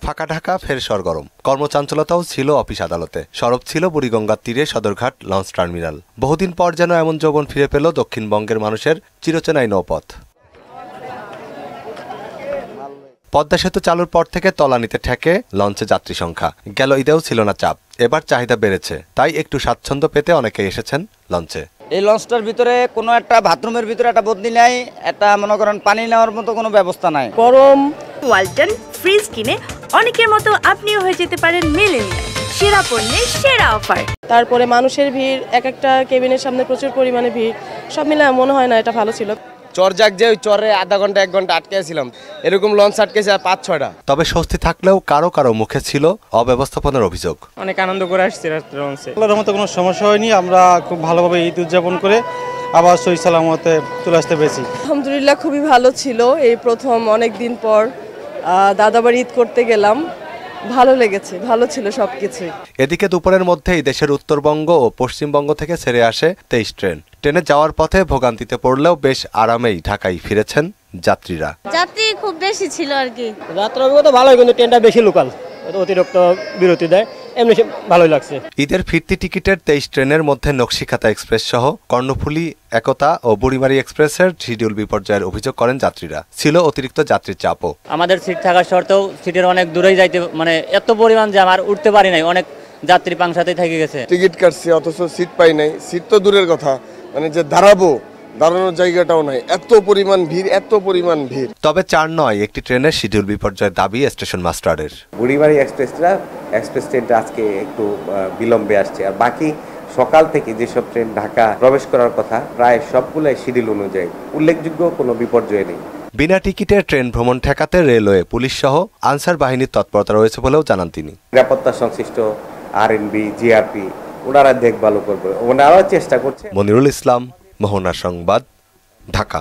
ফাঁকা ঢাকা ফের সরগরম। কর্মচাঞ্চলতাও ছিল অফিস আদালতে। সরব ছিল বুড়িগঙ্গার তীরে সদরঘাট লঞ্চ টার্মিনাল। বহুদিন পর যেন এমন যৌবন ফিরে পেল দক্ষিণবঙ্গের মানুষের চিরচেনা এই নৌপথ। পদ্মা সেতু চালুর পর থেকে তলানিতে ঠেকে লঞ্চে যাত্রী সংখ্যা। গেল ঈদেও ছিল না চাপ, এবার চাহিদা বেড়েছে, তাই একটু স্বাচ্ছন্দ্য পেতে অনেকে এসেছেন লঞ্চে। এই লঞ্চটার ভিতরে কোনো একটা বাথরুমের ভিতরে একটা বদলি নাই, একটা মনে করেন পানি নেওয়ার মতো কোনো ব্যবস্থা নাই। গরম ওয়ালটন ফ্রিজ কিনে অনেকের মতো আপনিও হয়ে যেতে পারেন মিলেনিয়াল। সেরা পণ্যের সেরা অফার। তারপরে মানুষের ভিড়, এক একটা কেবিনের সামনে প্রচুর পরিমাণে ভিড়, সব মিলে মনে হয় না এটা ভালো ছিল। চর যাক যে ওই চরে আধা ঘন্টা 1 ঘন্টা আটকেছিলাম, এরকম লঞ্চ আটকেছে 5-6টা। তবে স্বস্তি থাকলেও কারো কারো মুখে ছিল অব্যবস্থাপনার অভিযোগ। অনেক আনন্দ করে আসছি লঞ্চে। আল্লাহর মতো কোনো সমস্যা হয়নি, আমরা খুব ভালোভাবে ঈদ উদযাপন করে আবার সহি সালামতে চলে আসতে পেরেছি। আলহামদুলিল্লাহ খুবই ভালো ছিল। এই প্রথম অনেক দিন পর দাদাবাড়ি ঈদ করতে গেলাম, ভালো লেগেছে, ভালো ছিল সবকিছু। এদিকে দুপুরের মধ্যেই দেশের উত্তরবঙ্গ ও পশ্চিমবঙ্গ থেকে ছেড়ে আসে 23 ট্রেন। ট্রেনে যাওয়ার পথে ভোগান্তিতে পড়লেও বেশ আরামেই ঢাকায় ফিরেছেন যাত্রীরা। যাত্রী খুব বেশি ছিল আর কি। যাত্রার অভিজ্ঞতা ভালোই, কিন্তু ট্রেনটা বেশি লোকাল, অতিরিক্ত বিরতি দেয়, এমনি ভালোই লাগছে। ঈদের ফিরতি টিকিটের 23 ট্রেনের মধ্যে নকশিকাতা এক্সপ্রেস সহ কর্ণফুলী, একতা ও বুড়িমারি এক্সপ্রেসের শিডিউল বিপর্যয়ের অভিযোগ করেন যাত্রীরা। ছিল অতিরিক্ত যাত্রীর চাপও। আমাদের সিট থাকার সত্ত্বেও সিটের অনেক দূরেই যাইতে, মানে এত পরিমাণ জ্যাম, আর উঠতে পারি নাই, অনেক যাত্রী পাংশাতেই থেকে গেছে। টিকিট কাটছি অথচ সিট পাই নাই। সিট তো দূরের কথা, মানে যে দাঁড়ানোর জায়গাটাও নাই, এত পরিমাণ ভিড়। তবে 4 নয়, একটি ট্রেনের শিডিউল বিপর্যয়ের দাবি স্টেশন মাস্টারের। বুড়িমারি এক্সপ্রেস ট্রেনটা আজকে একটু বিলম্বে আসছে, আর বাকি সকাল থেকে যেসব ট্রেন ঢাকা প্রবেশ করার কথা প্রায় সবগুলাই শিডিউল অনুযায়ী, উল্লেখযোগ্য কোনো বিপর্যয় নেই। বিনা টিকিটে ট্রেন ভ্রমণ ঠেকাতে রেলওয়ে, পুলিশ সহ আনসার বাহিনীর তৎপরতা রয়েছে বলেও জানান তিনি। নিরাপত্তা সংশ্লিষ্ট আরএনবি, জিআরপি ওনারা দেখভাল করবে, ওনারাও চেষ্টা করছে। মনিরুল ইসলাম, মোহনা সংবাদ, ঢাকা।